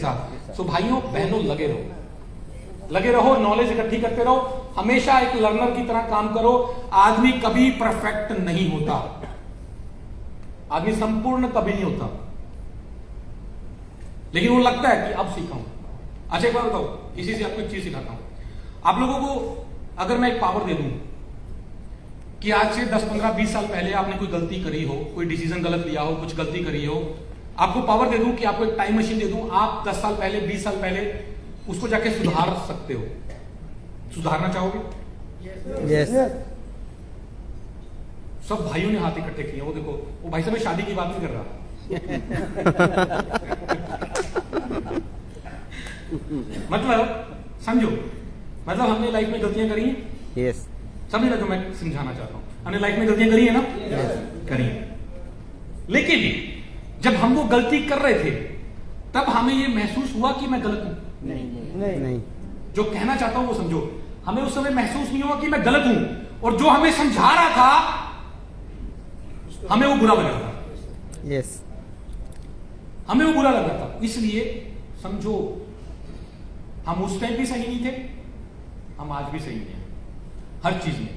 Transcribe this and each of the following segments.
साथ। सो भाइयों बहनों लगे रहो, नॉलेज इकट्ठी करते रहो, हमेशा एक लर्नर की तरह काम करो। आदमी कभी परफेक्ट नहीं होता, आदमी संपूर्ण कभी नहीं होता, लेकिन वो लगता है कि अब सीखा हूं। अच्छा एक बार बताओ, इसी से आपको एक चीज सिखाता हूं। आप लोगों को अगर मैं एक पावर दे दूं कि आज से 10, 15, 20 साल पहले आपने कोई गलती करी हो, कोई डिसीजन गलत लिया हो, कुछ गलती करी हो, आपको पावर दे दूं कि आपको एक टाइम मशीन दे दूं, आप 10 साल पहले, 20 साल पहले उसको जाके सुधार सकते हो, सुधारना चाहोगे? यस। सब भाइयों ने हाथ इकट्ठे किए। वो देखो, वो भाई साहब शादी की बात नहीं कर रहा। मतलब समझो, मतलब हमने लाइफ में गलतियां करी हैं। यस। समझ रहे जो मैं समझाना चाहता हूं? हमने लाइफ में गलतियां करी है ना? करी है। लेकिन जब हम वो गलती कर रहे थे तब हमें ये महसूस हुआ कि मैं गलत हूं? नहीं। जो कहना चाहता हूं वो समझो। हमें उस समय महसूस नहीं हुआ कि मैं गलत हूं, और जो हमें समझा रहा था हमें वो बुरा लग रहा था। यस। हमें वो बुरा लग रहा था। इसलिए समझो, हम उस टाइम भी सही नहीं थे, हम आज भी सही नहीं है। हर चीज में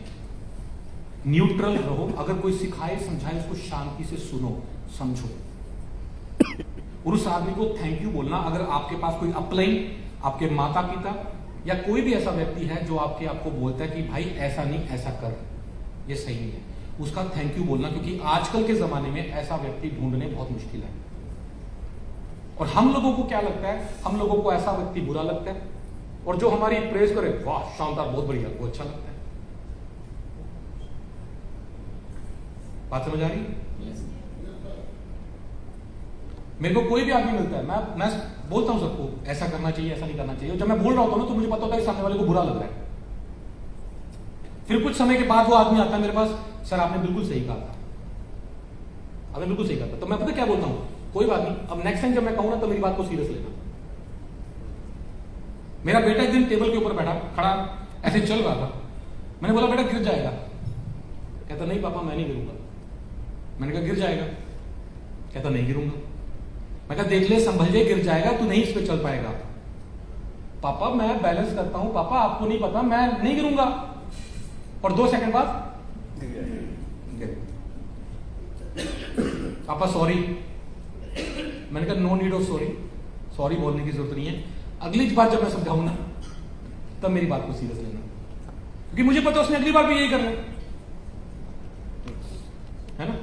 न्यूट्रल रहो। अगर कोई सिखाए समझाए उसको शांति से सुनो, समझो, और उस आदमी को थैंक यू बोलना। अगर आपके पास कोई अपलाइन, आपके माता पिता या कोई भी ऐसा व्यक्ति है जो आपको बोलता है कि भाई ऐसा नहीं, ऐसा कर, ये सही नहीं है, उसका थैंक यू बोलना। क्योंकि आजकल के जमाने में ऐसा व्यक्ति ढूंढने बहुत मुश्किल है। और हम लोगों को क्या लगता है, हम लोगों को ऐसा व्यक्ति बुरा लगता है, और जो हमारी प्रेज करे, वाह शानदार, बहुत बढ़िया, वो अच्छा लगता है। बात समझ आ रही है? मेरे को कोई भी आदमी मिलता है, मैं बोलता हूं सबको ऐसा करना चाहिए, ऐसा नहीं करना चाहिए। जब मैं बोल रहा होता हूं ना तो मुझे पता होता है कि सामने वाले को बुरा लग रहा है। फिर कुछ समय के बाद वो आदमी आता है मेरे पास, सर आपने बिल्कुल सही कहा था, आपने बिल्कुल सही कहा था। तो मैं पता क्या बोलता हूं, कोई बात नहीं, अब नेक्स्ट टाइम जब मैं कहूं ना तो मेरी बात को सीरियस लेना। मेरा बेटा एक दिन टेबल के ऊपर बैठा, खड़ा ऐसे चल रहा था। मैंने बोला बेटा गिर जाएगा। कहता नहीं पापा मैं नहीं गिरूंगा। मैंने कहा गिर जाएगा। कहता नहीं गिरूंगा। मैं कहा देख ले, संभल जे, गिर जाएगा, तू नहीं इस पे चल पाएगा। पापा मैं बैलेंस करता हूं, पापा आपको नहीं पता, मैं नहीं गिरूंगा। और 2 सेकंड बाद पापा सॉरी। मैंने कहा no need of sorry, sorry बोलने की जरूरत नहीं है। अगली बार जब मैं समझाऊं ना तब मेरी बात को सीरियस लेना, क्योंकि मुझे पता उसने अगली बार भी यही करना है ना।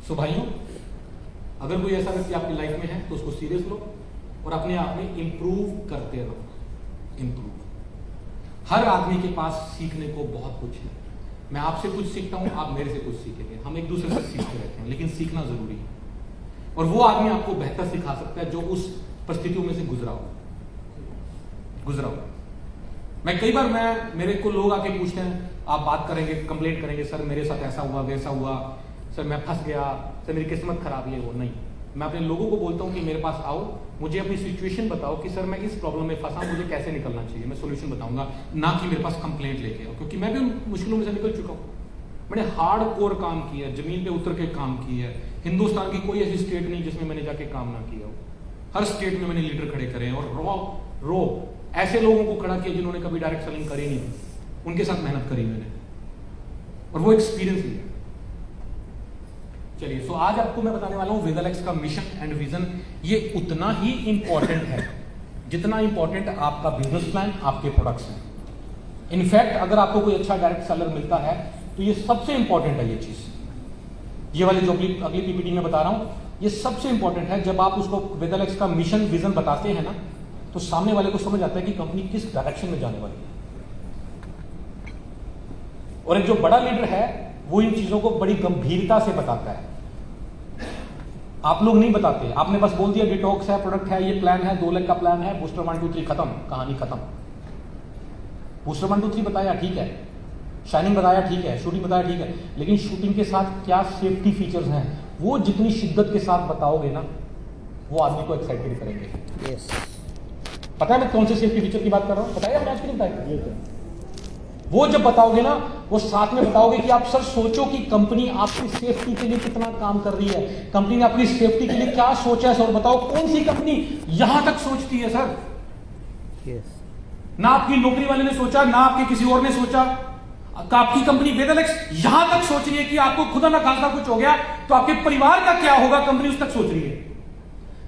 सो भाइयों, अगर कोई ऐसा व्यक्ति आपकी लाइफ में है तो उसको सीरियस लो और अपने आप में इंप्रूव करते रहो। इंप्रूव, हर आदमी के पास सीखने को बहुत कुछ है। मैं आपसे कुछ सीखता हूं, आप मेरे से कुछ सीखेंगे, हम एक दूसरे से सीखते रहते हैं, लेकिन सीखना जरूरी है। और वो आदमी आपको बेहतर सिखा सकता है जो उस परिस्थितियों में से गुजरा हो। मैं कई बार मेरे को लोग आके पूछते हैं, आप बात करेंगे, कंप्लेंट करेंगे, सर मेरे साथ ऐसा हुआ, वैसा हुआ, सर मैं फंस गया, सर मेरी किस्मत खराब है। वो नहीं, मैं अपने लोगों को बोलता हूं कि मेरे पास आओ, मुझे अपनी सिचुएशन बताओ कि सर मैं इस प्रॉब्लम में फंसा, मुझे कैसे निकलना चाहिए, मैं सोल्यूशन बताऊंगा, ना कि मेरे पास कंप्लेंट लेके आओ। क्योंकि मैं भी उन मुश्किलों में से निकल चुका हूं। मैंने हार्ड कोर काम किया, जमीन पे उतर के काम किया है। हिंदुस्तान की कोई ऐसी स्टेट नहीं जिसमें मैंने जाके काम ना किया हो। हर स्टेट में मैंने लीडर खड़े करे हैं, और रो ऐसे लोगों को खड़ा किया जिन्होंने कभी डायरेक्ट सेलिंग करी नहीं, उनके साथ मेहनत करी मैंने, और वो एक्सपीरियंस लिया। चलिए, सो आज आपको मैं बताने वाला हूं विदलेक्स का मिशन एंड विजन। ये उतना ही इंपॉर्टेंट है जितना इंपॉर्टेंट आपका बिजनेस प्लान, आपके प्रोडक्ट्स हैं। इनफैक्ट अगर आपको कोई अच्छा डायरेक्ट सेलर मिलता है तो ये सबसे इंपॉर्टेंट है। ये चीज, ये वाली जो अगली पीपीटी में बता रहा हूं, ये सबसे इंपॉर्टेंट है। जब आप उसको विदलेक्स का मिशन विजन बताते हैं ना, तो सामने वाले को समझ आता है कि कंपनी किस डायरेक्शन में जाने वाली है। और एक जो बड़ा लीडर है वो इन चीजों को बड़ी गंभीरता से बताता है। आप लोग नहीं बताते, आपने बस बोल दिया डिटॉक्स है, प्रोडक्ट है, ये प्लान है, 2 लाख का प्लान है, बूस्टर 1 2 3 खत्म, कहानी खत्म। बूस्टर 1 2 3 बताया ठीक है, शाइनिंग बताया ठीक है, शूटिंग बताया ठीक है, लेकिन शूटिंग के साथ क्या सेफ्टी फीचर्स हैं, वो जितनी शिद्दत के साथ बताओगे ना, वो आदमी को एक्साइटेड करेंगे। यस। पता है मैं कौन से सेफ्टी फीचर की बात कर रहा हूं? बताया हमने आज की नहीं बताया? वो जब बताओगे ना, वो साथ में बताओगे कि आप सर सोचो कि कंपनी आपकी सेफ्टी के लिए कितना काम कर रही है, कंपनी ने अपनी सेफ्टी के लिए क्या सोचा है सर, बताओ कौन सी कंपनी यहां तक सोचती है सर। यस। ना आपकी नौकरी वाले ने सोचा, ना आपके किसी और ने सोचा, आपकी कंपनी वेदालेक्स यहां तक सोच रही है कि आपको खुदा ना खासा कुछ हो गया तो आपके परिवार का क्या होगा, कंपनी उस तक सोच रही है।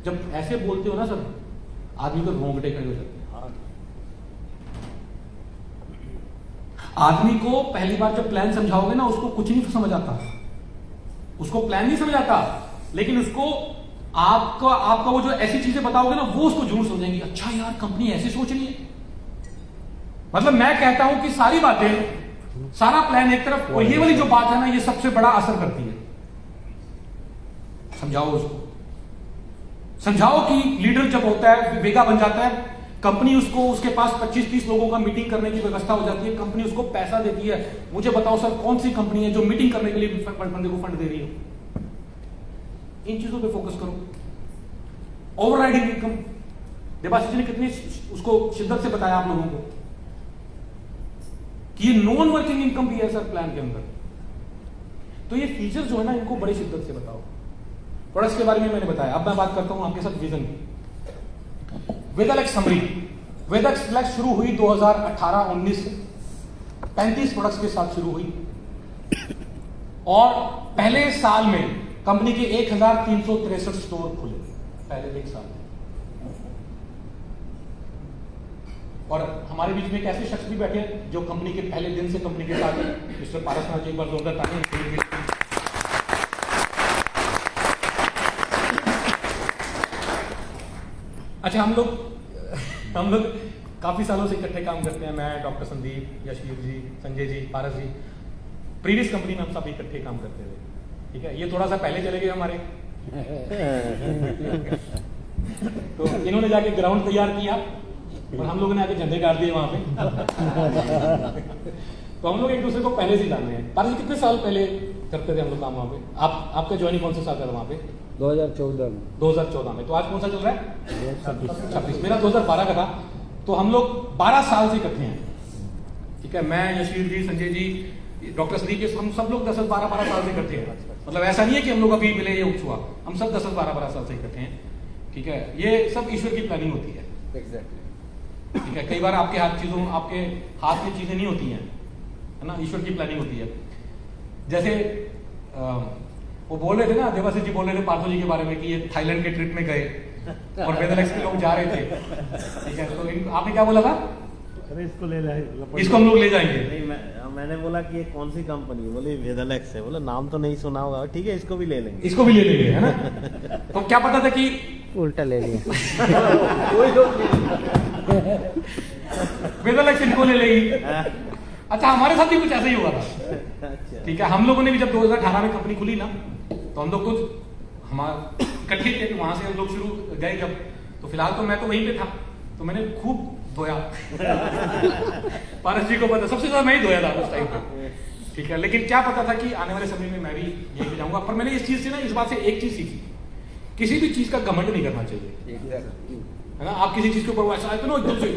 जब ऐसे बोलते हो ना सर, आदमी को रोंगटे खड़े हो जाते हैं। आदमी को पहली बार जब प्लान समझाओगे ना, उसको कुछ नहीं समझ आता, उसको प्लान नहीं समझ आता, लेकिन उसको आपका वो जो ऐसी चीजें बताओगे ना, वो उसको जरूर समझेंगे, अच्छा यार कंपनी ऐसे सोच रही है। मतलब मैं कहता हूं कि सारी बातें, सारा प्लान एक तरफ, और ये वाली जो बात है ना, ये सबसे बड़ा असर करती है। समझाओ उसको, समझाओ कि लीडर जब होता है, वेगा बन जाता है, कंपनी उसको, उसके पास 25-30 लोगों का मीटिंग करने की व्यवस्था हो जाती है, कंपनी उसको पैसा देती है। मुझे बताओ सर, कौन सी कंपनी है जो मीटिंग करने के लिए बंदे को फंड दे रही हो? इन चीजों पे फोकस करो। ओवरराइडिंग इनकम, देवाशीष जी ने कितनी उसको शिद्दत से बताया आप लोगों को कि ये नॉन वर्किंग इनकम भी है सर प्लान के अंदर। तो ये फीचर जो है ना, इनको बड़ी शिद्दत से बताओ। प्रोडक्ट्स के बारे में मैंने बताया, अब मैं बात करता हूं आपके साथ विजन की। वेदालेक्स समरी, वेदालेक्स शुरू हुई 2018-19 से, 35 प्रोडक्ट्स के साथ शुरू हुई, और पहले साल में कंपनी के 1363 स्टोर खुले, पहले एक साल में। और हमारे बीच में एक ऐसे शख्स भी बैठे हैं जो कंपनी के पहले दिन से कंपनी के साथ हैं, मिस्टर पारसनाथ जी, एक बार जोरदार ताली। अच्छा, हम लोग काफी सालों से इकट्ठे काम करते हैं, मैं, डॉक्टर संदीप, यशवीर जी, संजय जी, पारस जी। प्रीवियस कंपनी में हम सब इकट्ठे काम करते थे, ठीक है। ये थोड़ा सा पहले चले गए हमारे तो इन्होंने जाके ग्राउंड तैयार किया और हम लोगों ने आके झंडे गाड़ दिए वहां पे तो हम लोग एक दूसरे को पहले से जान रहे हैं। पारस जी, कितने साल पहले करते थे हम लोग काम वहां पे? आपका ज्वाइनिंग कौन से साल था वहां पे? 2014 में। तो आज कौन सा चल रहा है? 26। मेरा 2012 का था। तो हम लोग 12 साल से इकट्ठे हैं, ठीक है। मैं, यशवीर जी, संजय जी, डॉक्टर संदीप, हम सब लोग 10-12 साल से इकट्ठे हैं। मतलब ऐसा नहीं है कि हम लोग अभी मिले, ये हुआ, हम सब 10-12 साल से इकट्ठे हैं, ठीक है। ये सब ईश्वर की प्लानिंग होती है, ठीक है। कई बार आपके हाथ में चीजें नहीं होती हैं, है ना, ईश्वर की प्लानिंग होती है। जैसे वो बोल रहे थे ना, देवाशीष जी बोल रहे थे पार्थो जी के बारे में कि ये थाईलैंड के ट्रिप में गए और वेदालेक्स के लोग जा रहे थे, ठीक है। तो आपने क्या बोला था? अरे इसको ले जाए, इसको हम लोग ले जाएंगे। नहीं, मैंने बोला कि ये कौन सी कंपनी? बोले वेदालेक्स है। बोला नाम तो नहीं सुना होगा, ठीक है, इसको भी ले लेंगे, इसको भी ले लेंगे, है ना। तो क्या पता था कि उल्टा ले लिया वेदालेक्स इनको ले लेगी। अच्छा, हमारे साथ भी कुछ ऐसा ही हुआ था, ठीक है। हम लोगों ने भी जब 2018 में कंपनी खुली ना, तो हम लोग कुछ हमारे इकट्ठे थे, तो वहां से हम लोग शुरू गए जब, तो फिलहाल तो मैं तो वहीं पे था, तो मैंने खूब धोया पारस जी को पता, सबसे ज्यादा मैं ही धोया था उस टाइम पे, ठीक है। लेकिन क्या पता था कि आने वाले समय में मैं भी यहीं पे जाऊंगा। पर मैंने इस चीज से ना, इस बात से एक चीज सीखी, किसी भी चीज का घमंड नहीं करना चाहिए, है ना। आप किसी चीज के ऊपर ऐसा आते ना एकदम से,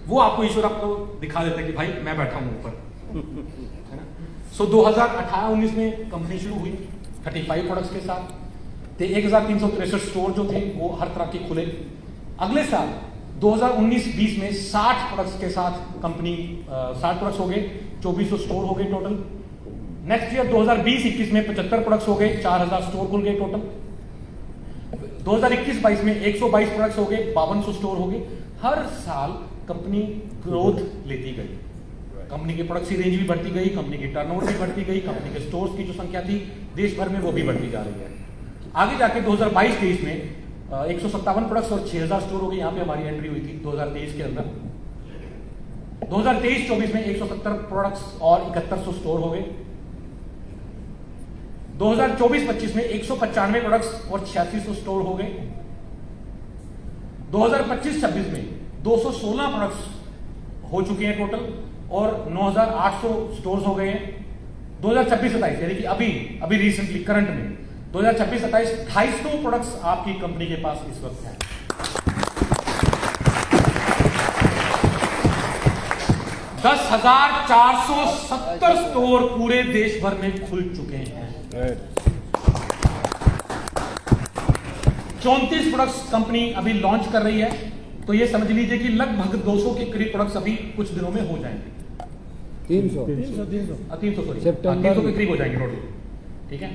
वो आपको ईश्वर आपको दिखा देता है कि भाई मैं बैठा हूं ऊपर, है ना। सो 2018-19 में कंपनी शुरू हुई 35 प्रोडक्ट्स के साथ। 1363 स्टोर जो थे वो हर तरह के खुले। अगले साल 2019-20 में 60 प्रोडक्ट्स के साथ कंपनी 60 प्रोडक्ट्स हो गए, 2400 स्टोर हो गए टोटल। नेक्स्ट ईयर 2020-21 में 75 प्रोडक्ट्स हो गए, 4000 स्टोर खुल गए टोटल। 2021-22 में 122 प्रोडक्ट्स हो गए, 5200 स्टोर हो गए। हर साल कंपनी ग्रोथ लेती गई, कंपनी के प्रोडक्ट्स की रेंज भी बढ़ती गई, कंपनी की टर्नओवर भी बढ़ती गई, कंपनी के स्टोर्स की जो संख्या थी देश भर में वो भी बढ़ती जा रही है। आगे जाके 2022-23 में 157 प्रोडक्ट्स और 6000 स्टोर हो गए। यहाँ पे हमारी एंट्री हुई थी 2023 के अंदर। 2023-24 में 170 प्रोडक्ट्स और 7100 स्टोर हो गए। 2024-25 में 195 प्रोडक्ट्स और 8600 स्टोर हो गए। 2025-26 में 216 प्रोडक्ट्स हो चुके हैं टोटल और 9800 स्टोर्स हो गए हैं। 2026-27 यानी कि अभी रिसेंटली करंट में 2026-27 250 प्रोडक्ट्स आपकी कंपनी के पास इस वक्त हैं। 10,470 स्टोर पूरे देश भर में खुल चुके हैं। 34 प्रोडक्ट्स कंपनी अभी लॉन्च कर रही है, तो ये समझ लीजिए कि लगभग 200 के करीब प्रोडक्ट्स अभी कुछ दिनों में हो जाएंगे। 300 सॉरी, 300 के करीब हो जाएंगे टोटल, ठीक है।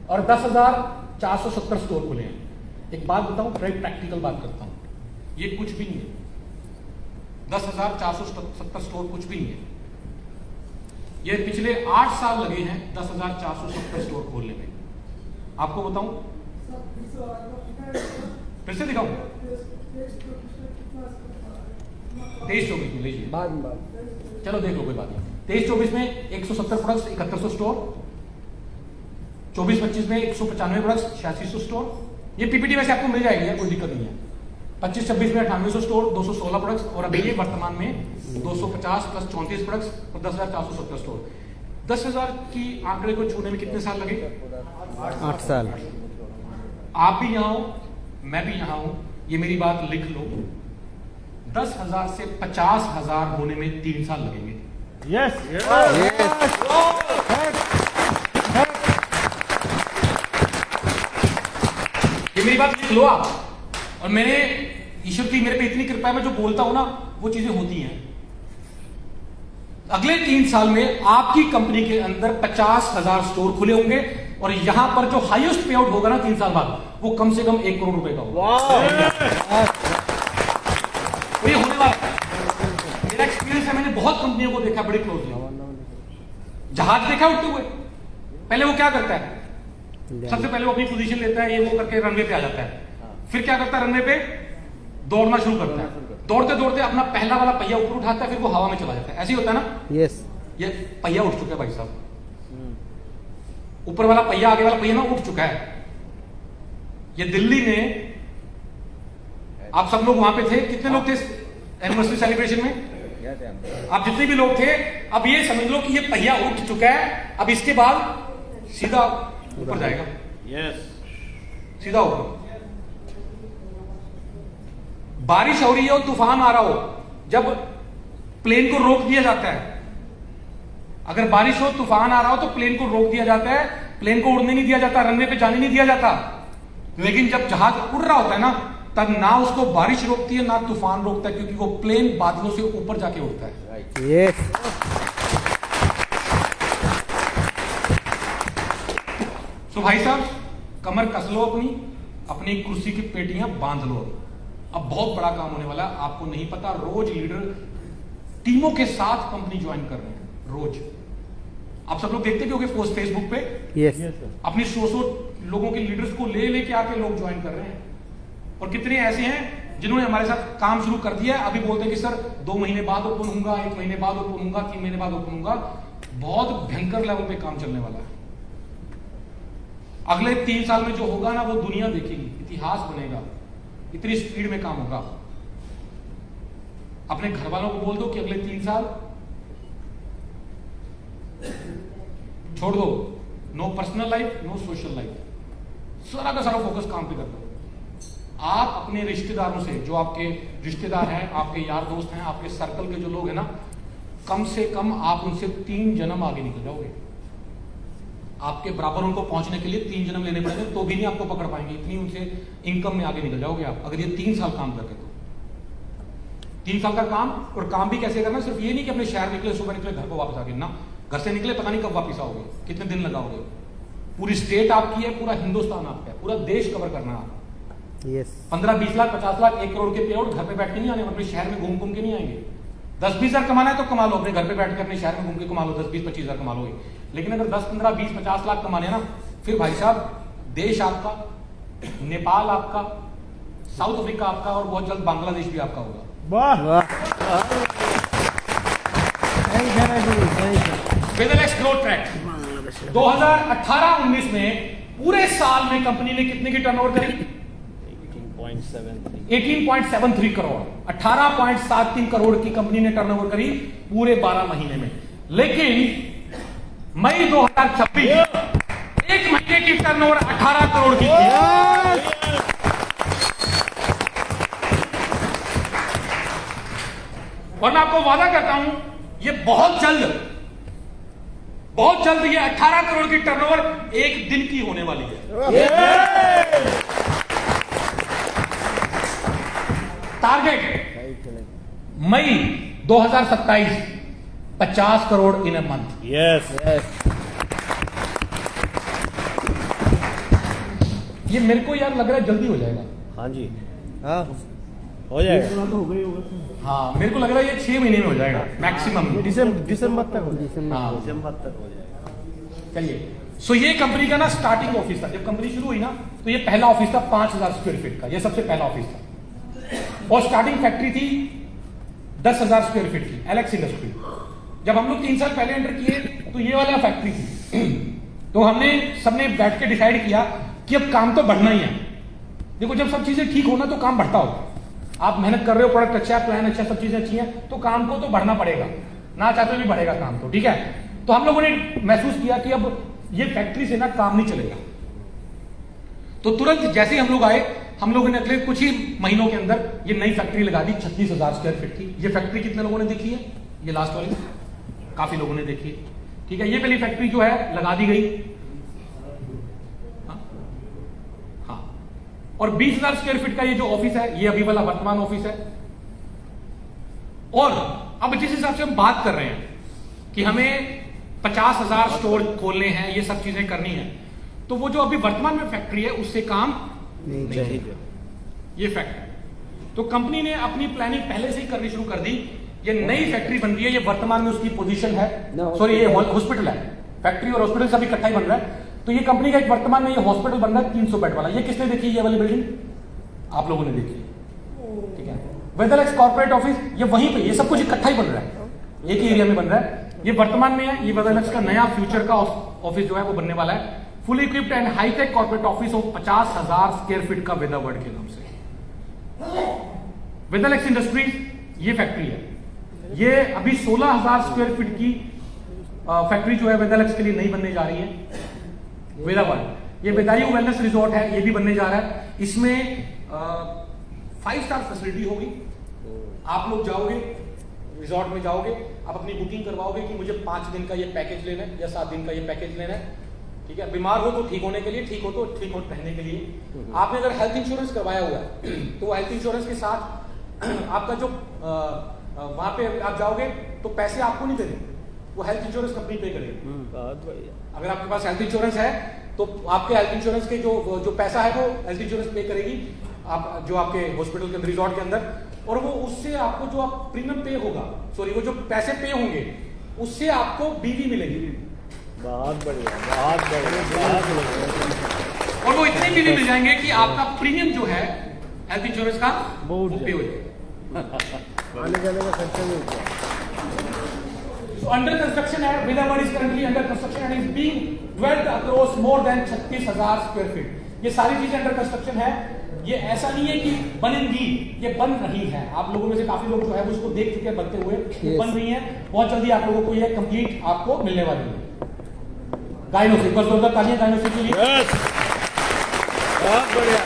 और 10,470 स्टोर खुले हैं। एक बात बताऊं, बड़ी प्रैक्टिकल बात करता हूं, ये कुछ भी नहीं है। 10,470 स्टोर कुछ भी नहीं है। ये पिछले 8 साल लगे हैं 10,470 स्टोर खोलने में। आपको बताऊं, फिर से दिखाऊं, 23-24 में लीजिए, चलो देख लो, कोई बात नहीं। 23-24 में 170 प्रोडक्ट्स 7100 स्टोर, 24-25 में 195 प्रोडक्ट्स 8600 स्टोर। ये पीपीटी वैसे आपको मिल जाएगी, कोई दिक्कत नहीं है। 25-26 में 9800 स्टोर, 216 प्रोडक्ट्स, और अभी ये वर्तमान में 250 प्लस 34 प्रोडक्ट्स और 10,470 स्टोर। 10,000 की आंकड़े को छूने में कितने साल लगे? 8 साल। आप भी यहां हो, मैं भी यहां हूं, ये मेरी बात लिख लो। 10,000 से 50,000 होने में 3 साल लगेंगे। यस ये मेरी बात लिख लो आप। और मैंने, ईश्वर की मेरे पे इतनी कृपा है, मैं जो बोलता हूं ना वो चीजें होती हैं। अगले 3 साल में आपकी कंपनी के अंदर 50,000 स्टोर खुले होंगे, और यहां पर जो हाईएस्ट पे आउट होगा ना 3 साल बाद, वो कम से कम 1 करोड़ रुपए का होगा। ये होने वाला है। मेरा एक्सपीरियंस है, मैंने बहुत कंपनियों को देखा बड़ी क्लोजली। जहाज देखा उड़ते हुए, पहले वो क्या करता है, सबसे पहले वो अपनी पोजीशन लेता है, ये वो करके रनवे पे आ जाता है। फिर क्या करता है, रनवे पे दौड़ना शुरू करता है। दौड़ते दौड़ते अपना पहला वाला पहिया ऊपर उठाता है, फिर वो हवा में चला जाता है। ऐसे ही होता है ना? यस। ये पहिया उठ चुका है भाई साहब, ऊपर वाला पहिया, आगे वाला पहिया ना उठ चुका है। ये दिल्ली में, आप सब लोग वहां पे थे, कितने लोग थे एनिवर्सरी सेलिब्रेशन में? आप जितने भी लोग थे, अब ये समझ लो कि ये पहिया उठ चुका है। अब इसके बाद सीधा ऊपर जाएगा। यस, सीधा ऊपर। बारिश हो रही हो, तूफान आ रहा हो, जब प्लेन को रोक दिया जाता है, अगर बारिश हो, तूफान आ रहा हो, तो प्लेन को रोक दिया जाता है, प्लेन को उड़ने नहीं दिया जाता, रनवे पे जाने नहीं दिया जाता। लेकिन जब जहाज उड़ रहा होता है ना, तब ना उसको बारिश रोकती है ना तूफान रोकता है, क्योंकि वो प्लेन बादलों से ऊपर जाके उड़ता है। यस। तो भाई साहब, कमर कस लो अपनी कुर्सी की पेटियां बांध लो। अब बहुत बड़ा काम होने वाला है, आपको नहीं पता। रोज लीडर टीमों के साथ कंपनी ज्वाइन कर रहे हैं, रोज। आप सब लोग देखते होंगे फेसबुक पे, यस। अपनी 100 लोगों के लीडर्स को लेके आके लोग ज्वाइन कर रहे हैं। और कितने ऐसे हैं जिन्होंने हमारे साथ काम शुरू कर दिया है, अभी बोलते हैं कि सर 2 महीने बाद ओपन होऊंगा, 1 महीने बाद ओपन होऊंगा, 3 महीने बाद ओपन होऊंगा। बहुत भयंकर लेवल पे काम चलने वाला है। अगले 3 साल में जो होगा ना, वो दुनिया देखेगी, इतिहास बनेगा। इतनी स्पीड में काम होगा। अपने घर वालों को बोल दो कि अगले 3 साल छोड़ दो, no personal life, no social life, सारा का सारा फोकस काम पे कर दो। आप अपने रिश्तेदारों से, जो आपके रिश्तेदार हैं, आपके यार दोस्त हैं, आपके सर्कल के जो लोग हैं ना, कम से कम आप उनसे 3 जन्म आगे निकल जाओगे। आपके बराबर उनको पहुंचने के लिए 3 जन्म लेने पड़ेंगे, तो भी नहीं आपको पकड़ पाएंगे। इतनी उनसे इनकम में आगे निकल जाओगे आप, अगर ये 3 साल काम करके। तो 3 साल का काम, और काम भी कैसे करना, सिर्फ ये नहीं कि अपने शहर निकले, सुबह निकले, घर को वापस आ गए ना। घर से निकले, पता नहीं कब वापस आओगे, कितने दिन लगाओगे। पूरी स्टेट आपकी है, पूरा हिंदुस्तान आपका है, पूरा देश कवर करना है आपको। यस। 15-20 लाख, 50 लाख, 1 करोड़ के पे आउट घर पे बैठ के नहीं आने, अपने शहर में घूम घूम के नहीं आएंगे। 10-20 हजार कमाना है तो कमा लो, अपने घर पे बैठ के अपने शहर में घूम के कमा लो, 10-20-25 हजार कमा लोगे। लेकिन अगर 10-15-20-50 लाख कमाने ना, फिर भाई साहब देश आपका, नेपाल आपका, साउथ अफ्रीका आपका, और बहुत जल्द बांग्लादेश भी आपका होगा। वाह वाह। वेदलेक्स ग्रोथ ट्रैक 2018-19 में पूरे साल में कंपनी ने कितने की टर्नओवर करी? 18.73 करोड़, 18.73 करोड़ की कंपनी ने टर्नओवर करी पूरे 12 महीने में। लेकिन मई 2026 1 महीने की टर्नओवर 18 करोड़ की थी। और मैं आपको वादा करता हूं ये बहुत जल्द ये 18 करोड़ की टर्नओवर एक दिन की होने वाली है। टारगेट मई 2027 50 crore in a month. Yes ये मेरे को यार लग रहा है जल्दी हो जाएगा। हाँ जी, हाँ हो जाएगा। हाँ मेरे को लग रहा है ये 6 महीने में हो जाएगा मैक्सिमम। दिसंबर तक हो जाएगा। हाँ दिसंबर तक हो जाएगा। चलिए, सो ये कंपनी का ना स्टार्टिंग ऑफिस था। जब कंपनी शुरू हुई ना तो ये पहला ऑफिस था 5000 स्क्वायर फीट का, ये सबसे पहला ऑफिस था। और स्टार्टिंग फैक्ट्री थी 10,000 स्क्वायर फीट की, एलेक्स इंडस्ट्री। जब हम लोग 3 साल पहले एंटर किए तो ये वाला फैक्ट्री थी। तो हमने सबने बैठ के डिसाइड किया कि अब काम तो बढ़ना ही है। देखो जब सब चीजें ठीक होना तो काम बढ़ता होगा। आप मेहनत कर रहे हो, प्रोडक्ट अच्छा है, प्लान अच्छा, सब चीजें अच्छी हैं, तो काम को तो बढ़ना पड़ेगा, ना चाहते भी बढ़ेगा काम तो, ठीक है। तो हम लोगों ने महसूस किया कि अब ये फैक्ट्री से ना काम नहीं चलेगा। तो तुरंत जैसे ही हम लोग आए, हम लोगों ने अगले कुछ ही महीनों के अंदर ये नई फैक्ट्री लगा दी 36,000 स्क्वायर फीट की। ये फैक्ट्री कितने लोगों ने देखी है? ये लास्ट वाली काफी लोगों ने देखी है, ठीक है। ये पहली फैक्ट्री जो है लगा दी गई, हाँ। और 20,000 स्क्वायर फीट का ये जो ऑफिस है, ये अभी वाला वर्तमान ऑफिस है। और अब जिस हिसाब से हम बात कर रहे हैं कि हमें 50,000 स्टोर खोलने हैं, ये सब चीजें करनी है, तो वो जो अभी वर्तमान में फैक्ट्री है उससे काम नहीं, ये फैक्ट है। तो कंपनी ने अपनी प्लानिंग पहले से ही करनी शुरू कर दी। ये नई फैक्ट्री बन रही है, ये वर्तमान में उसकी पोजीशन है, सॉरी ये हॉस्पिटल है, फैक्ट्री और हॉस्पिटल सब इकट्ठा ही बन रहा है। तो ये कंपनी का एक वर्तमान में ये हॉस्पिटल बन रहा है 300 बेड वाला। ये किसने देखी? ये वाली बिल्डिंग आप लोगों ने देखी, ठीक है। वेदरलेक्स कॉर्पोरेट ऑफिस ये वहीं पे, ये सब कुछ इकट्ठा ही बन रहा है, एक ही एरिया में बन रहा है। ये वर्तमान में है। ये वेदरलेक्स का नया फ्यूचर का ऑफिस जो है वो बनने वाला है, fully equipped and hitech corporate office of 50,000 square feet का वेदरवर्ड के नाम से। वेदरलेक्स इंडस्ट्रीज ये फैक्ट्री है। ये अभी 16,000 स्क्वायर फीट की फैक्ट्री जो है वेदरलेक्स के लिए नहीं बनने जा रही है। वेदावर्ड ये वेदायू वेलनेस रिजॉर्ट है, ये भी बनने जा रहा है। इसमें 5 स्टार फैसिलिटी होगी। आप लोग जाओगे रिजॉर्ट में, जाओगे, आप अपनी बुकिंग करवाओगे कि मुझे 5 दिन का ये पैकेज लेना है या 7 दिन का ये पैकेज लेना है, ठीक है। बीमार हो तो ठीक होने के लिए, ठीक हो तो ठीक हो रहने के लिए। आपने अगर हेल्थ इंश्योरेंस करवाया हुआ है तो हेल्थ इंश्योरेंस के साथ आपका जो वहां पे आप जाओगे तो पैसे आपको नहीं देने, वो हेल्थ इंश्योरेंस कंपनी पे करेगी। बहुत बढ़िया। अगर आपके पास हेल्थ इंश्योरेंस है तो आपके हेल्थ इंश्योरेंस के जो पैसा है वो हेल्थ इंश्योरेंस पे करेगी, आप जो आपके हॉस्पिटल के अंदर, रिजॉर्ट के अंदर। और वो उससे आपको जो आप प्रीमियम पे होगा, सॉरी वो जो पैसे पे होंगे उससे आपको बीवी मिलेगी। बहुत बढ़िया, बहुत बढ़िया, बहुत बढ़िया। और वो इतने बीवी मिल जाएंगे कि आपका प्रीमियम जो है हेल्थ इंश्योरेंस का वो पे हो जाएगा। आने जाने का खर्चा नहीं होता। So under construction है, Vedawad is currently under construction and is being dwelt across more than 36,000 square feet. ये सारी चीजें अंडर कंस्ट्रक्शन है। ये ऐसा नहीं है कि बनेंगी, ये बन रही है। आप लोगों में से काफी लोग जो है वो इसको देख चुके हैं बनते हुए, ये बन रही है। बहुत जल्दी आप लोगों को ये कंप्लीट आपको मिलने वाली है। गाइनोसिस, बस जोरदार तालियां गाइनोसिस के लिए। बहुत बढ़िया।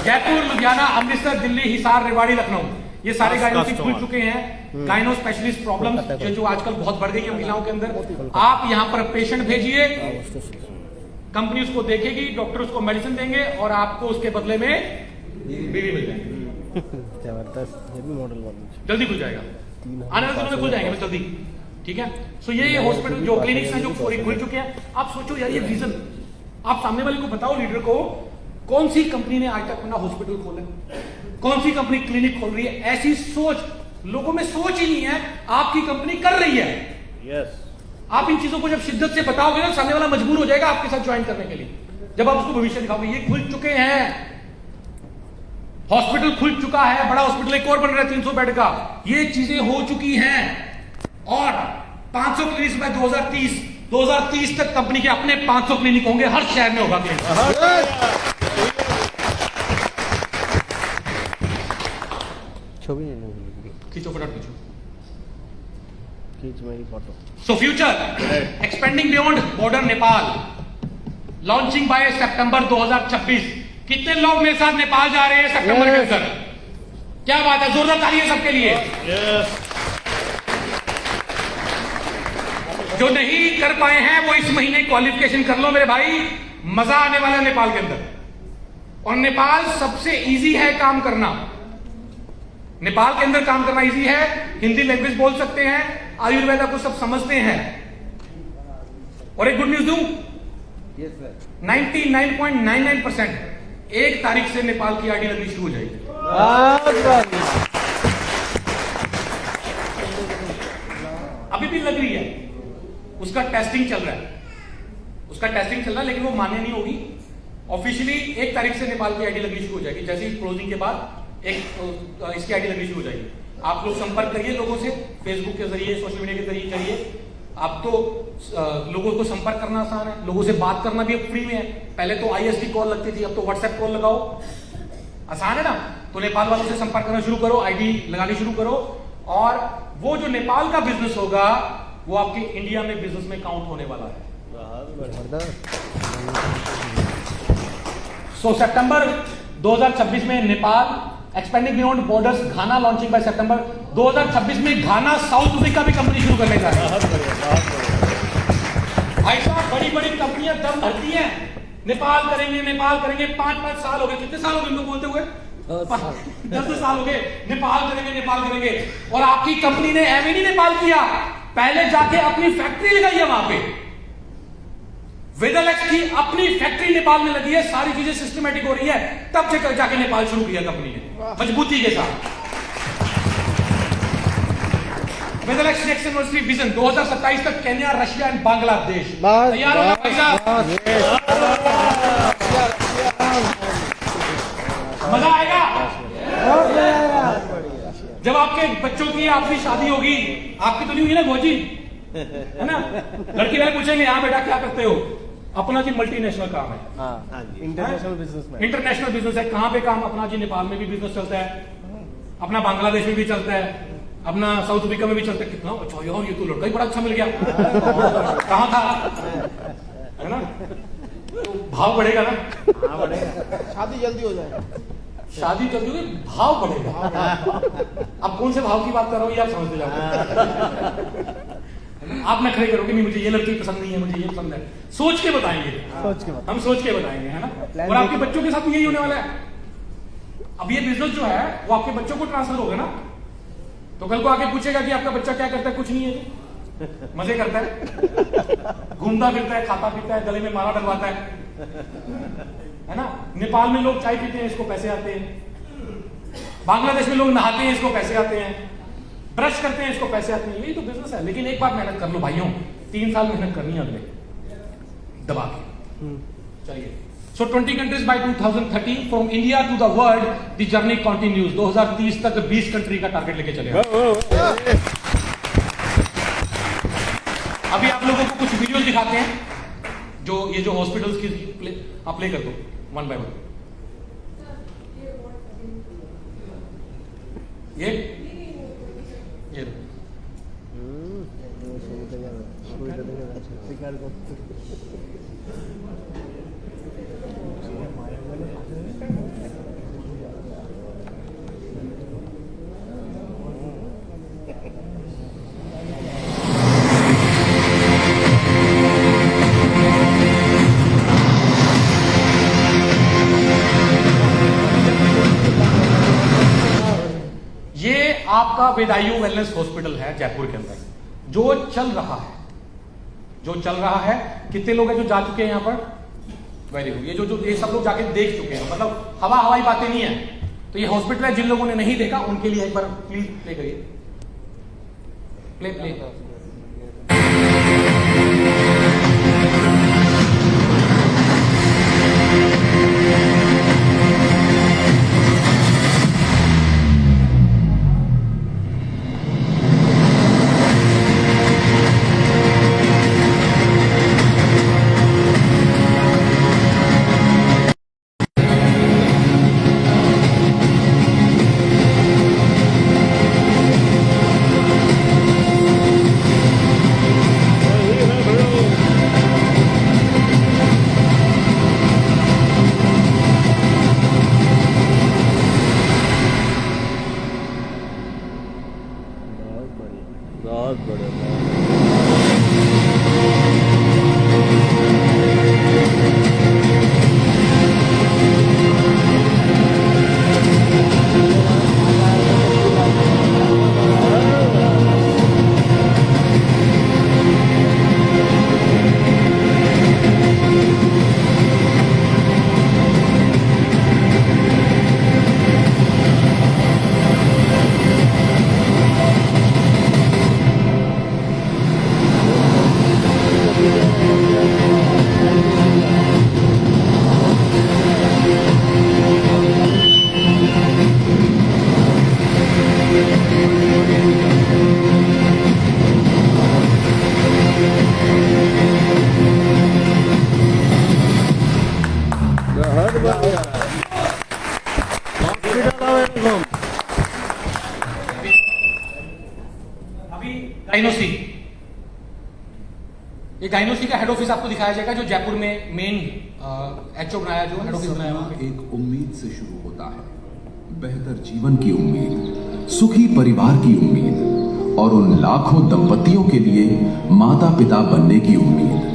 जयपुर, लुधियाना, अमृतसर, दिल्ली, हिसार, रेवाड़ी, लखनऊ, ये सारे गाइनोसिस खुल चुके हैं। गाइनो स्पेशलिस्ट प्रॉब्लम्स जो आजकल बहुत बढ़ गई है महिलाओं के अंदर। आप यहाँ पर पेशेंट भेजिए, कंपनी उसको देखेगी, डॉक्टर उसको मेडिसिन देंगे और आपको उसके बदले में बीवी मिल जाएगी। जबरदस्त, ये भी मॉडल बन जल्दी खुल जाएगा, आने वाले दिनों में खुल जाएंगे बस जल्दी, ठीक है। सो ये हॉस्पिटल जो क्लिनिक्स हैं जो खुल चुके हैं। आप सोचो यार, ये विजन आप सामने वाले को बताओ, लीडर को, कौन सी कंपनी ने आज तक अपना हॉस्पिटल खोला, कौन सी कंपनी क्लिनिक खोल रही है? ऐसी सोच लोगों में सोच ही नहीं है। आपकी कंपनी कर रही है। यस। आप इन चीजों को जब शिद्दत से बताओगे ना, सामने वाला मजबूर हो जाएगा आपके साथ ज्वाइन करने के लिए। जब आप उसको भविष्य दिखाओगे, ये खुल चुके हैं, हॉस्पिटल खुल चुका है, बड़ा हॉस्पिटल एक और बन रहा है 300 बेड का, ये चीजें हो चुकी हैं। और 500 क्लिनिक बाय 2030 तक कंपनी के अपने 500 क्लिनिक होंगे, हर शहर में होगा क्लिनिक। छवि नहीं खींचो फटाफट खींचो। खींच मेरी photo. So future expanding beyond border Nepal, launching by सितंबर 2026। कितने लोग मेरे साथ नेपाल जा रहे हैं सितंबर के अंदर? क्या बात है, जोरदार तालियां सबके लिए। जो नहीं कर पाए हैं वो इस महीने क्वालिफिकेशन कर लो मेरे भाई, मजा आने वाला है नेपाल के अंदर। और नेपाल सबसे इजी है काम करना, नेपाल के अंदर काम करना इजी है। हिंदी लैंग्वेज बोल सकते हैं, आयुर्वेदा को सब समझते हैं। और एक गुड न्यूज दूं, 99.99% 1 तारीख से नेपाल की आईडी लगनी शुरू हो जाएगी। अभी भी लग रही है, उसका टेस्टिंग चल रहा है, लेकिन वो मान्य नहीं होगी। ऑफिशियली 1 तारीख से नेपाल की आईडी लगनी शुरू हो जाएगी। जैसे ही क्लोजिंग के बाद इसकी आईडी लगनी शुरू हो जाएगी। आप लोग संपर्क करिए लोगों से, फेसबुक के जरिए, सोशल मीडिया के जरिए करिए। अब तो लोगों को संपर्क करना आसान है, लोगों से बात करना भी अब फ्री में है। पहले तो ISD कॉल लगती थी, अब तो व्हाट्सएप कॉल लगाओ, आसान है ना। तो नेपाल वालों से संपर्क करना शुरू करो, आईडी लगानी शुरू करो, और वो जो नेपाल का बिजनेस होगा वो आपके इंडिया में बिजनेस में काउंट होने वाला है। सो सितंबर 2026 में नेपाल एक्सपेंडिंग बियॉन्ड बॉर्डर्स घाना लॉन्चिंग बाय सितंबर 2026 में घाना साउथ अफ्रीका भी कंपनी शुरू करने जा रही है। ऐसा बड़ी बड़ी कंपनियां दम भरती हैं, नेपाल करेंगे 5-5 साल हो गए, कितने साल हो गए इनको बोलते हुए, 10 साल हो गए, नेपाल करेंगे। और आपकी कंपनी ने एम नहीं नेपाल किया, पहले जाके अपनी फैक्ट्री लगाई है वहां पे। वेदलेक्स की अपनी फैक्ट्री नेपाल में लगी है, सारी चीजें सिस्टमैटिक हो रही है, तब से जाके नेपाल शुरू किया कंपनी ने मजबूती के साथ। वेदलेक्स नेक्स्ट यूनिवर्सिटी विजन 2027 तक केन्या, रशिया एंड बांग्लादेश। तैयार हो ना भाई साहब? मजा आएगा जब आपके बच्चों की आपकी शादी होगी। आपकी तो नहीं हुई ना भोजी, है ना? लड़की वाले पूछेंगे यहाँ बेटा क्या करते हो? अपना जी मल्टीनेशनल काम है, इंटरनेशनल बिजनेस में, इंटरनेशनल बिजनेस है। कहां पे काम? अपना जी नेपाल में भी बिजनेस चलता है, अपना बांग्लादेश में भी चलता है, अपना साउथ अफ्रीका में भी चलता है। कितना अच्छा यार, ये तो लड़का ही बड़ा अच्छा मिल गया। कहां था, है ना? तो भाव बढ़ेगा ना, शादी जल्दी हो जाए, शादी जल्दी होगी, भाव बढ़ेगा। अब कौन से भाव की बात कर रहा हूं ये आप समझते जाओगे। आप नखरे करोगे नहीं, मुझे ये लड़की पसंद नहीं है, मुझे ये पसंद है। सोच के बताएंगे, हम सोच के बताएंगे, है ना? और आपके बच्चों के साथ भी यही होने वाला है। अब ये बिजनेस जो है वो आपके बच्चों को ट्रांसफर होगा ना, तो कल को आके पूछेगा कि आपका बच्चा क्या करता है? कुछ नहीं है जी, मजे करता है, घूमता फिरता है, खाता पीता है, गले में माला डलवाता है ना? नेपाल में लोग चाय पीते हैं, इसको पैसे आते हैं। बांग्लादेश में लोग नहाते हैं, इसको पैसे आते हैं। ब्रश करते हैं, इसको पैसे आते हैं। यही तो बिजनेस है। लेकिन एक बार मेहनत कर लो भाइयों, 3 साल मेहनत करनी है अगले दबा के। चलिए, so 20 countries by 2030, from India to the world the journey continues. 2030 तक 20 कंट्री का टारगेट लेके चलेगा। अभी आप लोगों को कुछ वीडियोस दिखाते हैं, जो ये जो हॉस्पिटल्स की आप प्ले कर दो वन बाय वन। ये आपका वेदायु वेलनेस हॉस्पिटल है जयपुर के अंदर, जो चल रहा है। कितने लोग हैं जो जा चुके हैं यहाँ पर? Very good. ये जो ये सब लोग जाके देख चुके हैं, मतलब हवाई बातें नहीं है। तो ये हॉस्पिटल है, जिन लोगों ने नहीं देखा उनके लिए एक बार प्लीज प्ले करिए, प्ले। वेलकम। अभी गाइनोसी, ये गाइनोसी का हेड ऑफिस आपको दिखाया जाएगा, जो जयपुर में मेन एचओ बनाया, जो हेड ऑफिस बनाया वहां पे। एक उम्मीद से शुरू होता है, बेहतर जीवन की उम्मीद, सुखी परिवार की उम्मीद और उन लाखों दंपतियों के लिए माता पिता बनने की उम्मीद।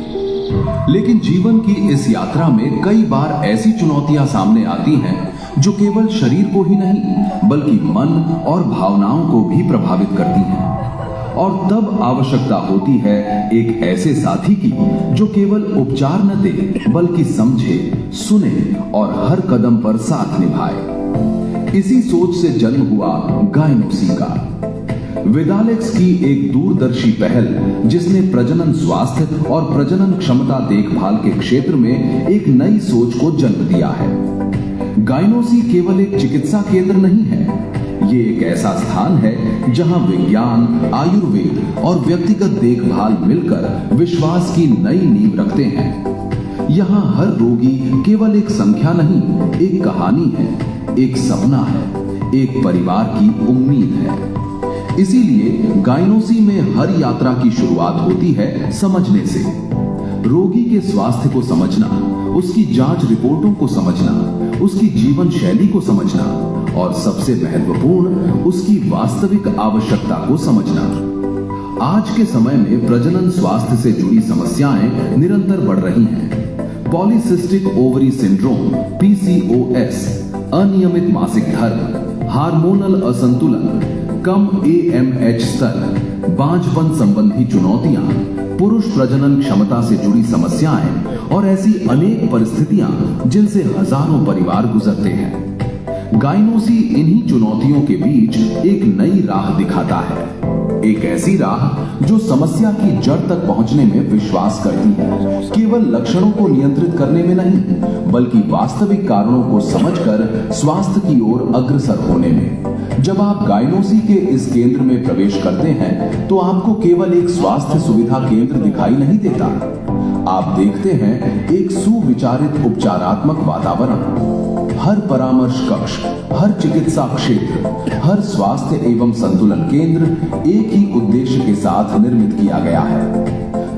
लेकिन जीवन की इस यात्रा में कई बार ऐसी चुनौतियां सामने आती हैं जो केवल शरीर को ही नहीं बल्कि मन और भावनाओं को भी प्रभावित करती हैं। और तब आवश्यकता होती है एक ऐसे साथी की जो केवल उपचार न दे बल्कि समझे, सुने और हर कदम पर साथ निभाए। इसी सोच से जन्म हुआ गायनोसी का। विदालेक्स की एक दूरदर्शी पहल जिसने प्रजनन स्वास्थ्य और प्रजनन क्षमता देखभाल के क्षेत्र में एक नई सोच को जन्म दिया है। गायनोसी केवल एक चिकित्सा केंद्र नहीं है, ये एक ऐसा स्थान है जहां विज्ञान, आयुर्वेद और व्यक्तिगत देखभाल मिलकर विश्वास की नई नींव रखते हैं। यहाँ हर रोगी केवल एक संख्या नहीं, एक कहानी है, एक सपना है, एक परिवार की उम्मीद है। इसीलिए गायनोसी में हर यात्रा की शुरुआत होती है समझने से। रोगी के स्वास्थ्य को समझना, उसकी जांच रिपोर्टों को समझना, उसकी जीवन शैली को समझना और सबसे महत्वपूर्ण उसकी वास्तविक आवश्यकता को समझना। आज के समय में प्रजनन स्वास्थ्य से जुड़ी समस्याएं निरंतर बढ़ रही हैं। पॉलीसिस्टिक ओवरी सिंड्रोम (PCOS), अनियमित मासिक धर्म, हार्मोनल असंतुलन, कम AMH स्तर, बांझपन संबंधी चुनौतियां, पुरुष प्रजनन क्षमता से जुड़ी समस्याएं और ऐसी अनेक परिस्थितियां जिनसे हजारों परिवार गुजरते हैं। गायनोसी इन्हीं चुनौतियों के बीच एक नई राह दिखाता है, एक ऐसी राह जो समस्या की जड़ तक पहुंचने में विश्वास करती है, केवल लक्षणों को नियंत्रित करने में नहीं बल्कि वास्तविक कारणों को समझकर स्वास्थ्य की ओर अग्रसर होने में। जब आप गायनोसी के इस केंद्र में प्रवेश करते हैं तो आपको केवल एक स्वास्थ्य सुविधा केंद्र दिखाई नहीं देता, आप देखते हैं एक सुविचारित उपचारात्मक वातावरण। हर परामर्श कक्ष, हर चिकित्सा क्षेत्र, हर स्वास्थ्य एवं संतुलन केंद्र एक ही उद्देश्य के साथ निर्मित किया गया है,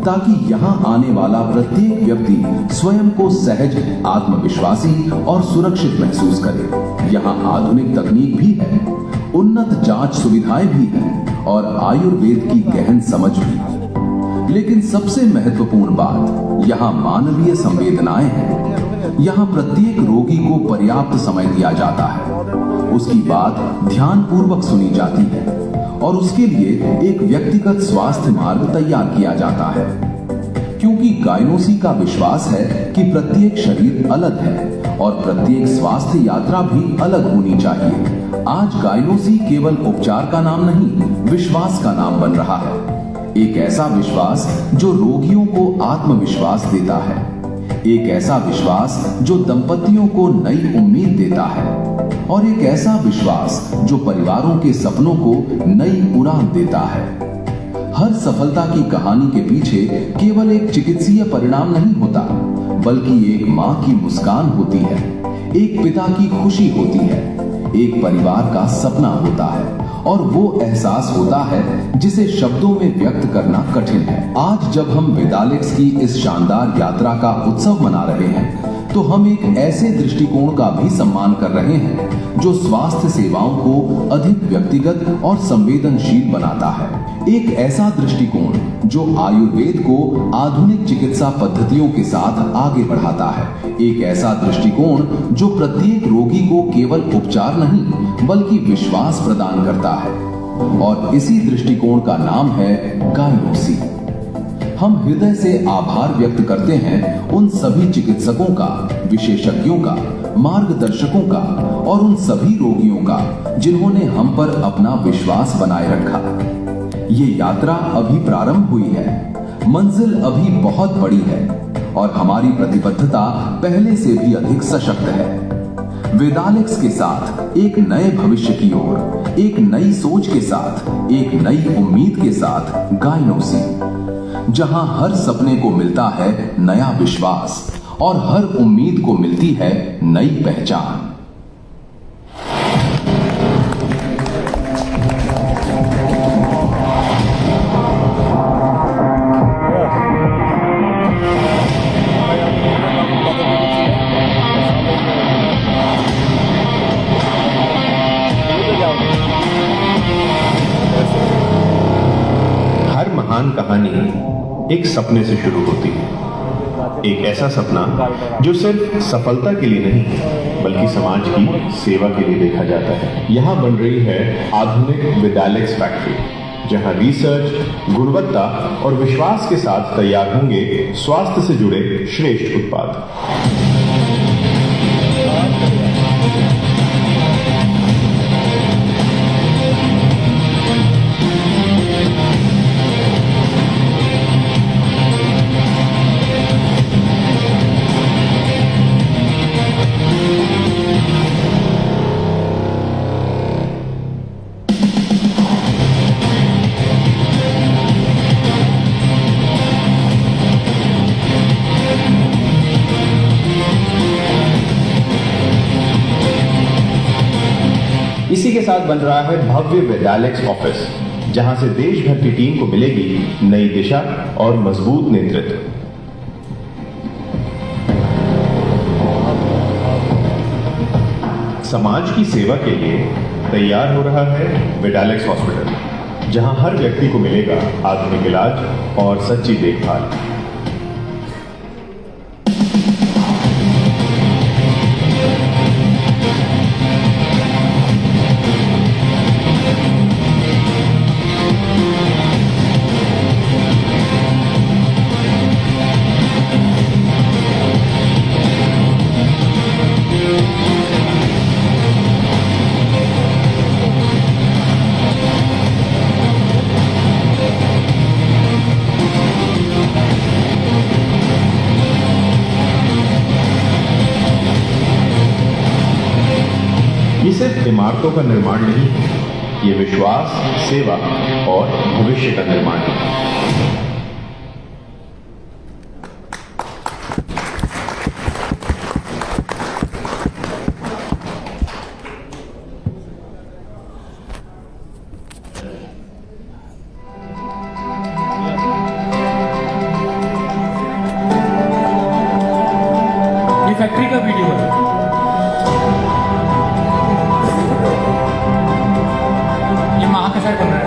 ताकि यहाँ आने वाला प्रत्येक व्यक्ति स्वयं को सहज, आत्मविश्वासी और सुरक्षित महसूस करे। यहाँ आधुनिक तकनीक भी है, उन्नत जांच सुविधाएं भी हैं और आयुर्वेद की गहन समझ भी। लेकिन सबसे महत्वपूर्ण बात, यहाँ मानवीय संवेदनाएं हैं। यहाँ प्रत्येक रोगी को पर्याप्त समय दिया जाता है, उसकी बात ध्यान पूर्वक सुनी जाती है और उसके लिए एक व्यक्तिगत स्वास्थ्य मार्ग तैयार किया जाता है। क्योंकि गायनोसी का विश्वास है कि प्रत्येक शरीर अलग है और प्रत्येक स्वास्थ्य यात्रा भी अलग होनी चाहिए। आज गायनोसी केवल उपचार का नाम नहीं, विश्वास का नाम बन रहा है। एक ऐसा विश्वास जो रोगियों को आत्मविश्वास देता है, एक ऐसा विश्वास जो दंपतियों को नई उम्मीद देता है और एक ऐसा विश्वास जो परिवारों के सपनों को नई उड़ान देता है। हर सफलता की कहानी के पीछे केवल एक चिकित्सीय परिणाम नहीं होता, बल्कि एक माँ की मुस्कान होती है, एक पिता की खुशी होती है, एक परिवार का सपना होता है और वो एहसास होता है जिसे शब्दों में व्यक्त करना कठिन है। आज जब हम विदालेक्स की इस शानदार यात्रा का उत्सव मना रहे हैं तो हम एक ऐसे दृष्टिकोण का भी सम्मान कर रहे हैं जो स्वास्थ्य सेवाओं को अधिक व्यक्तिगत और संवेदनशील बनाता है। एक ऐसा दृष्टिकोण जो आयुर्वेद को आधुनिक चिकित्सा पद्धतियों के साथ आगे बढ़ाता है। एक ऐसा दृष्टिकोण जो प्रत्येक रोगी को केवल उपचार नहीं बल्कि विश्वास प्रदान करता है और इसी दृष्टिकोण का नाम है गायनोसी। हम हृदय से आभार व्यक्त करते हैं उन सभी चिकित्सकों का, विशेषज्ञों का, मार्गदर्शकों का और उन सभी रोगियों का जिन्होंने हम पर अपना विश्वास बनाए रखा। ये यात्रा अभी प्रारंभ हुई है, मंजिल अभी बहुत बड़ी है और हमारी प्रतिबद्धता पहले से भी अधिक सशक्त है। विदालेक्स के साथ एक नए भविष्य की ओर, एक नई सोच के साथ, एक नई उम्मीद के साथ गायनोसी, जहां हर सपने को मिलता है नया विश्वास और हर उम्मीद को मिलती है नई पहचान। इंसान कहानी एक सपने से शुरू होती है। एक ऐसा सपना जो सिर्फ सफलता के लिए नहीं बल्कि समाज की सेवा के लिए देखा जाता है। यहाँ बन रही है आधुनिक विडालेक्स फैक्ट्री, जहाँ रिसर्च, गुणवत्ता और विश्वास के साथ तैयार होंगे स्वास्थ्य से जुड़े श्रेष्ठ उत्पाद। इसी के साथ बन रहा है भव्य विडालेक्स ऑफिस, जहां से देश भर की टीम को मिलेगी नई दिशा और मजबूत नेतृत्व। समाज की सेवा के लिए तैयार हो रहा है विडालेक्स हॉस्पिटल, जहां हर व्यक्ति को मिलेगा आधुनिक इलाज और सच्ची देखभाल। ये सिर्फ इमारतों का निर्माण नहीं है, ये विश्वास, सेवा और भविष्य का निर्माण है। ये फैक्ट्री का वीडियो है। ये महा का साइड बन रहा है।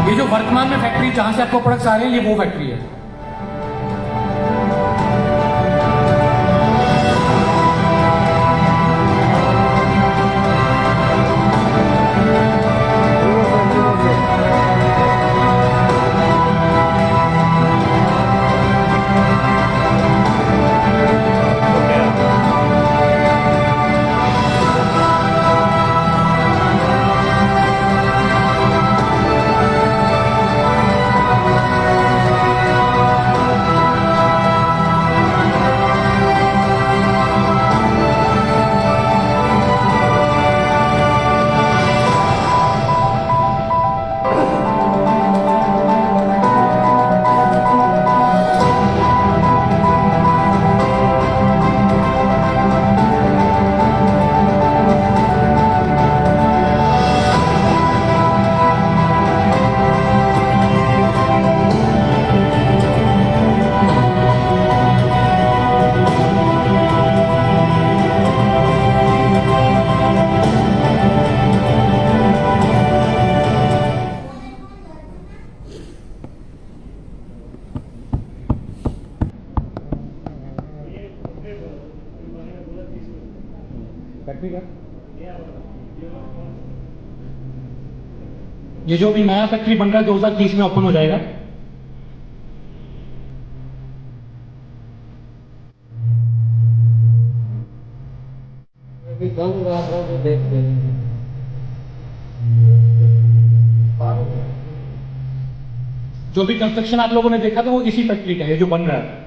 ये जो वर्तमान में फैक्ट्री जहां से आपको प्रोडक्ट्स आ रहे हैं, ये वो फैक्ट्री है। फैक्ट्री का ये जो भी नया फैक्ट्री बन रहा है 2030 में ओपन हो जाएगा। जो भी कंस्ट्रक्शन आप लोगों ने देखा था वो इसी फैक्ट्री का है जो बन रहा है।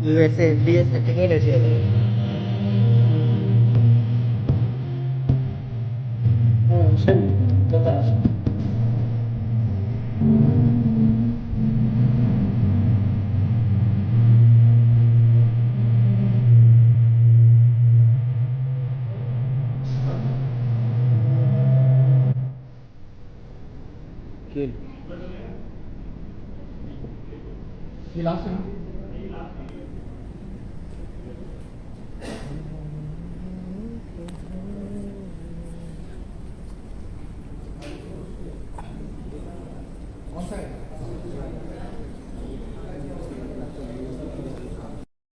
USA DS certificate is here. Cool. ये लास्ट है ना कौन सा है